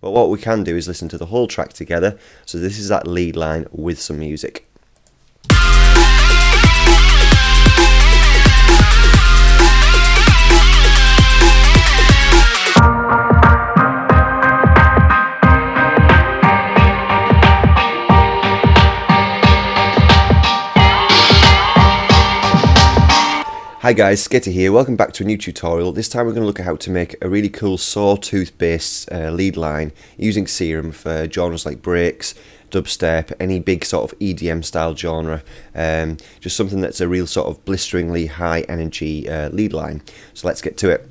But what we can do is listen to the whole track together. So this is that lead line with some music. Hi guys, Sketi here, welcome back to a new tutorial. This time we're going to look at how to make a really cool sawtooth based lead line using SERUM for genres like breaks, dubstep, any big sort of EDM style genre, just something that's a real sort of blisteringly high energy lead line. So let's get to it.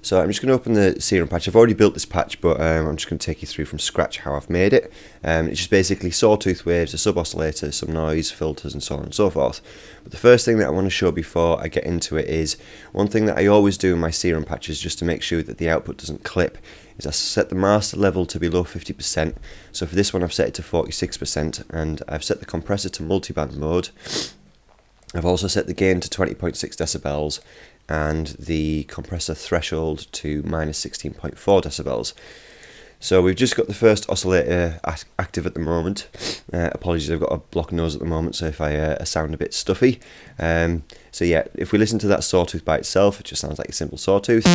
So I'm just going to open the SERUM patch. I've already built this patch, but I'm just going to take you through from scratch how I've made it. It's just basically sawtooth waves, a sub-oscillator, some noise, filters and so on and so forth. But the first thing that I want to show before I get into it is, one thing that I always do in my SERUM patches just to make sure that the output doesn't clip, is I set the master level to below 50%. So for this one I've set it to 46%, and I've set the compressor to multiband mode. I've also set the gain to 20.6 decibels and the compressor threshold to minus 16.4 decibels. So we've just got the first oscillator active at the moment. Apologies, I've got a blocked nose at the moment, so if I sound a bit stuffy. So yeah, if we listen to that sawtooth by itself, it just sounds like a simple sawtooth.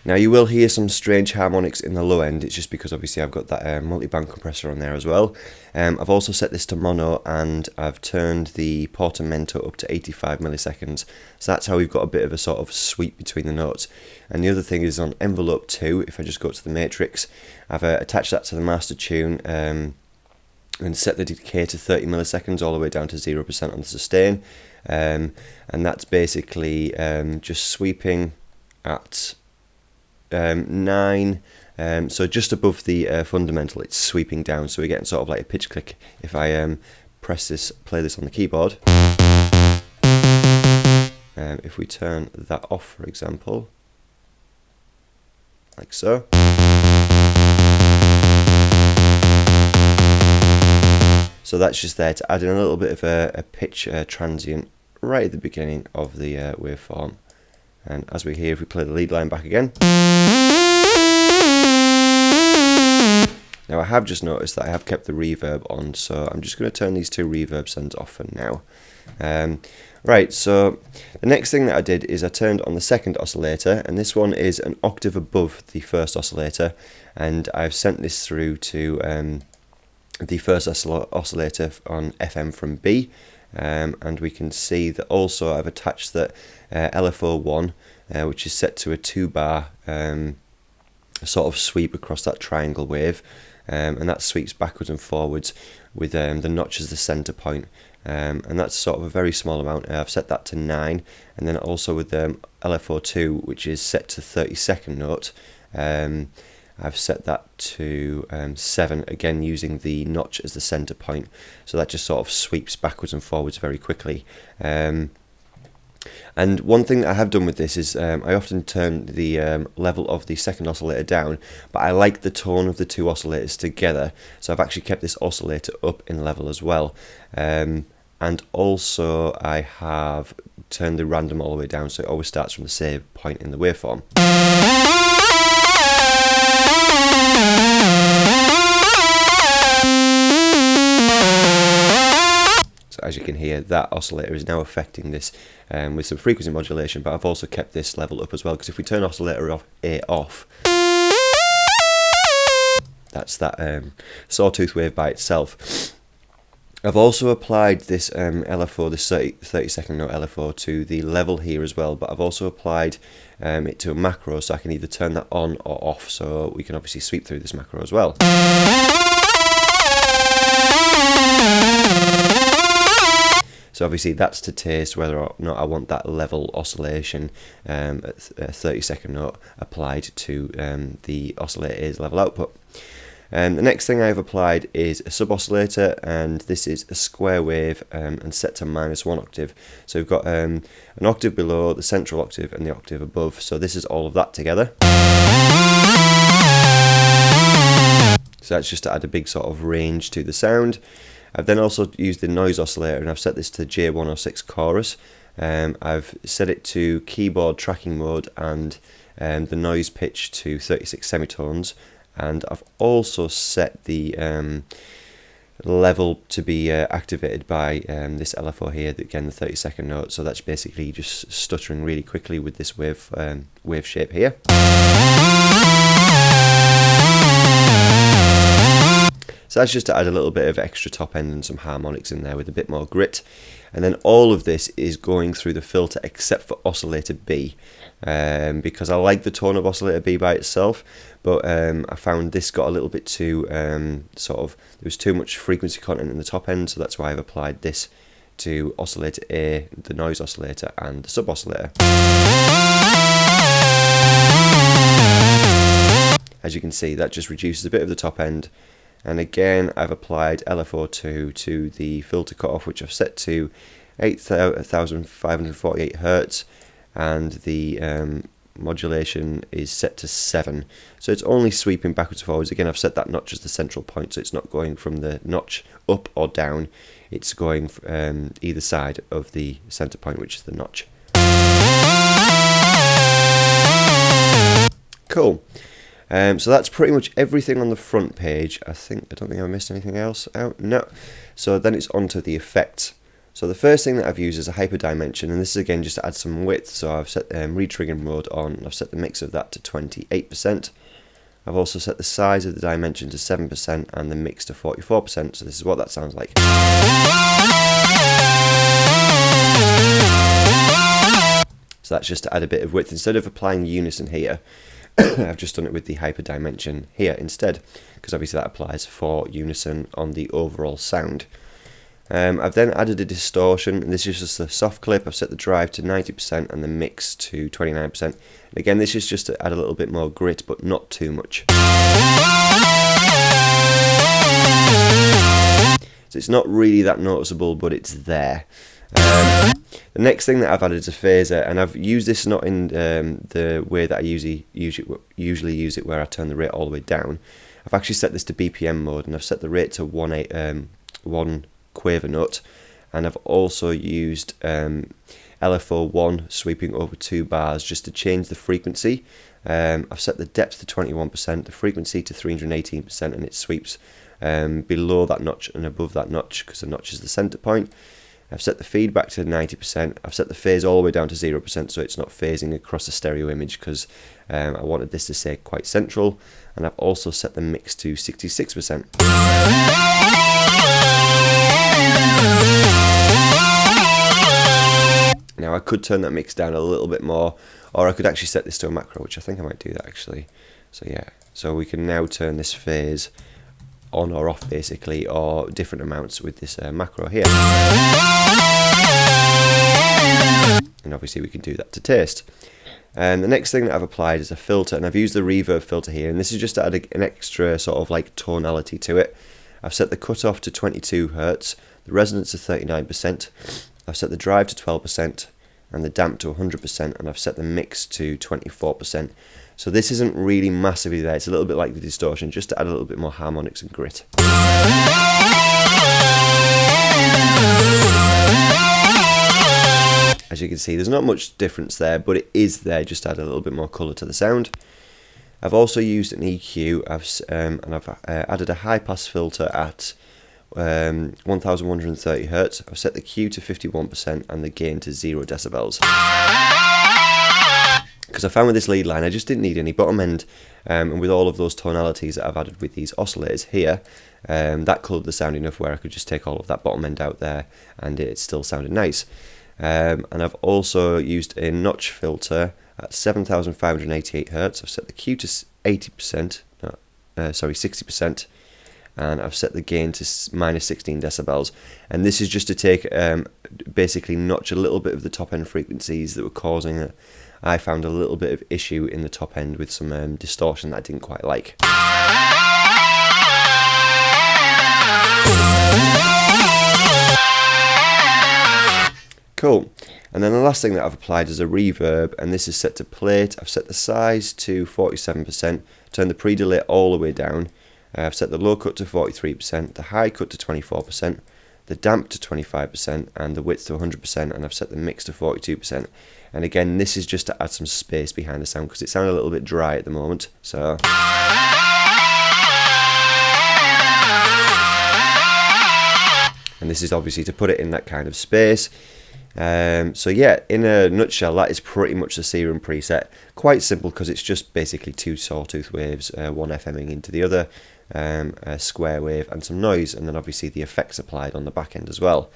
Now you will hear some strange harmonics in the low end. It's just because obviously I've got that multi-band compressor on there as well. I've also set this to mono, and I've turned the portamento up to 85 milliseconds. So that's how we've got a bit of a sort of sweep between the notes. And the other thing is on envelope 2, if I just go to the matrix, I've attached that to the master tune and set the decay to 30 milliseconds all the way down to 0% on the sustain. And that's basically just sweeping at 9, so just above the fundamental, it's sweeping down, so we're getting sort of like a pitch click. If I play this on the keyboard, if we turn that off, for example, like so. So that's just there to add in a little bit of a pitch transient right at the beginning of the waveform. And as we hear, if we play the lead line back again. Now I have just noticed that I have kept the reverb on, so I'm just going to turn these two reverb sends off for now. Right, so the next thing that I did is I turned on the second oscillator, and this one is an octave above the first oscillator, and I've sent this through to the first oscillator on FM from B. And we can see that also I've attached that LFO1, which is set to a 2-bar sort of sweep across that triangle wave, and that sweeps backwards and forwards with the notch as the center point, and that's sort of a very small amount. I've set that to 9, and then also with LFO2, which is set to 32nd note, I've set that to 7, again using the notch as the center point, so that just sort of sweeps backwards and forwards very quickly. And one thing that I have done with this is I often turn the level of the second oscillator down, but I like the tone of the two oscillators together, so I've actually kept this oscillator up in level as well. And also I have turned the random all the way down, so it always starts from the same point in the waveform. As you can hear, that oscillator is now affecting this with some frequency modulation, but I've also kept this level up as well, because if we turn oscillator A off, that's that sawtooth wave by itself. I've also applied this LFO, this 30-second note LFO, to the level here as well, but I've also applied it to a macro, so I can either turn that on or off, so we can obviously sweep through this macro as well. So obviously that's to taste whether or not I want that level oscillation at 30-second note applied to the oscillator A's level output. The next thing I've applied is a sub-oscillator, and this is a square wave and set to -1 octave. So we've got an octave below, the central octave, and the octave above. So this is all of that together. So that's just to add a big sort of range to the sound. I've then also used the noise oscillator, and I've set this to J106 chorus. I've set it to keyboard tracking mode and the noise pitch to 36 semitones, and I've also set the level to be activated by this LFO here, again the 30-second note, so that's basically just stuttering really quickly with this wave shape here. So that's just to add a little bit of extra top end and some harmonics in there with a bit more grit. And then all of this is going through the filter except for oscillator B, because I like the tone of oscillator B by itself, but I found this got a little bit too there was too much frequency content in the top end, so that's why I've applied this to oscillator A, the noise oscillator, and the sub oscillator. As you can see, that just reduces a bit of the top end. And again, I've applied LFO2 to the filter cutoff, which I've set to 8,548 Hz, and the modulation is set to 7. So it's only sweeping backwards and forwards. Again, I've set that notch as the central point, so it's not going from the notch up or down. It's going either side of the center point, which is the notch. Cool. So that's pretty much everything on the front page. I don't think I missed anything else out. No. So then it's onto the effects. So the first thing that I've used is a hyperdimension, and this is again just to add some width. So I've set retrigger mode on. I've set the mix of that to 28%. I've also set the size of the dimension to 7% and the mix to 44%. So this is what that sounds like. So that's just to add a bit of width. Instead of applying unison here, I've just done it with the hyperdimension here instead, because obviously that applies for unison on the overall sound. I've then added a distortion, and this is just a soft clip. I've set the drive to 90% and the mix to 29%. And again, this is just to add a little bit more grit, but not too much. So it's not really that noticeable, but it's there. The next thing that I've added is a phaser, and I've used this not in the way that I usually use it, where I turn the rate all the way down. I've actually set this to BPM mode, and I've set the rate to 1 quaver note, and I've also used LFO1 sweeping over 2 bars just to change the frequency. I've set the depth to 21%, the frequency to 318%, and it sweeps below that notch and above that notch, because the notch is the center point. I've set the feedback to 90%. I've set the phase all the way down to 0%, so it's not phasing across the stereo image, because I wanted this to stay quite central. And I've also set the mix to 66%. Now I could turn that mix down a little bit more, or I could actually set this to a macro, which I think I might do that actually. So yeah, so we can now turn this phase on or off basically, or different amounts with this macro here. And obviously we can do that to taste. And the next thing that I've applied is a filter, and I've used the reverb filter here, and this is just to add an extra sort of like tonality to it. I've set the cutoff to 22 Hz, the resonance to 39%, I've set the drive to 12%, and the damp to 100%, and I've set the mix to 24%. So this isn't really massively there, it's a little bit like the distortion, just to add a little bit more harmonics and grit. As you can see, there's not much difference there, but it is there just to add a little bit more colour to the sound. I've also used an EQ, and I've added a high pass filter at 1130 Hz. I've set the Q to 51% and the gain to 0 decibels. Because I found with this lead line, I just didn't need any bottom end, and with all of those tonalities that I've added with these oscillators here, that coloured the sound enough where I could just take all of that bottom end out there, and it still sounded nice. And I've also used a notch filter at 7588 Hz. I've set the Q to 60%, and I've set the gain to minus 16 decibels. And this is just to take, basically notch a little bit of the top end frequencies that were causing I found a little bit of issue in the top end with some distortion that I didn't quite like. Cool. And then the last thing that I've applied is a reverb, and this is set to plate. I've set the size to 47%, turned the pre-delay all the way down. I've set the low cut to 43%, the high cut to 24%, the damp to 25% and the width to 100%, and I've set the mix to 42%. And again, this is just to add some space behind the sound because it sounded a little bit dry at the moment. So and this is obviously to put it in that kind of space. So yeah, in a nutshell, that is pretty much the SERUM preset. Quite simple because it's just basically 2 sawtooth waves, one FMing into the other, a square wave and some noise, and then obviously the effects applied on the back end as well.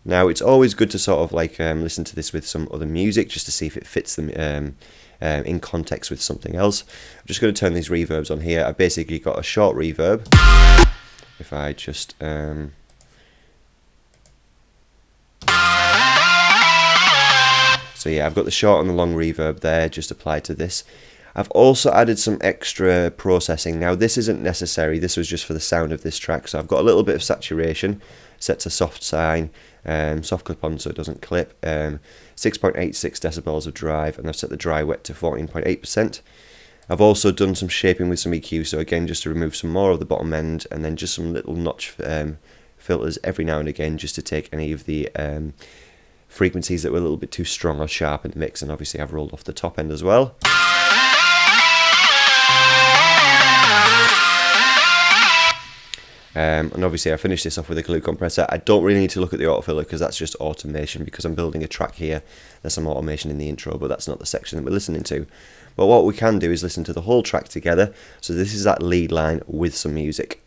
Now it's always good to sort of like listen to this with some other music just to see if it fits them in context with something else. I'm just going to turn these reverbs on here. I've basically got a short reverb. If I just so yeah, I've got the short and the long reverb there just applied to this. I've also added some extra processing. Now this isn't necessary, this was just for the sound of this track. So I've got a little bit of saturation set to soft sine, soft clip on so it doesn't clip, 6.86 decibels of drive, and I've set the dry wet to 14.8%. I've also done some shaping with some EQ, so again just to remove some more of the bottom end, and then just some little notch filters every now and again just to take any of the frequencies that were a little bit too strong or sharp in the mix, and obviously I've rolled off the top end as well. And obviously I finished this off with a glue compressor. I don't really need to look at the autofiller because that's just automation, because I'm building a track here. There's some automation in the intro, but that's not the section that we're listening to. But what we can do is listen to the whole track together. So this is that lead line with some music.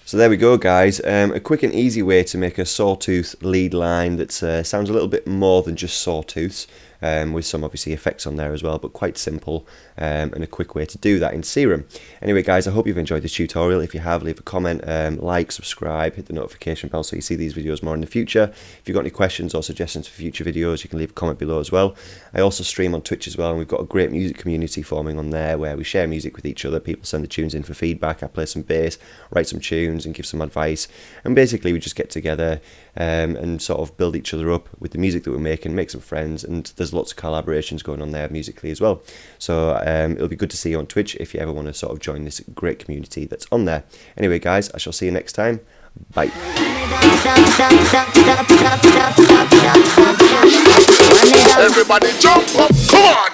So there we go, guys, a quick and easy way to make a sawtooth lead line that sounds a little bit more than just sawtooths, with some obviously effects on there as well, but quite simple, and a quick way to do that in SERUM. Anyway guys, I hope you've enjoyed this tutorial. If you have, leave a comment, like, subscribe, hit the notification bell so you see these videos more in the future. If you've got any questions or suggestions for future videos, you can leave a comment below as well. I also stream on Twitch as well, and we've got a great music community forming on there where we share music with each other. People send the tunes in for feedback, I play some bass, write some tunes and give some advice, and basically we just get together and sort of build each other up with the music that we're making, make some friends, and there's lots of collaborations going on there musically as well. So it'll be good to see you on Twitch if you ever want to sort of join this great community that's on there. Anyway guys, I shall see you next time. Bye. Everybody jump up, come on!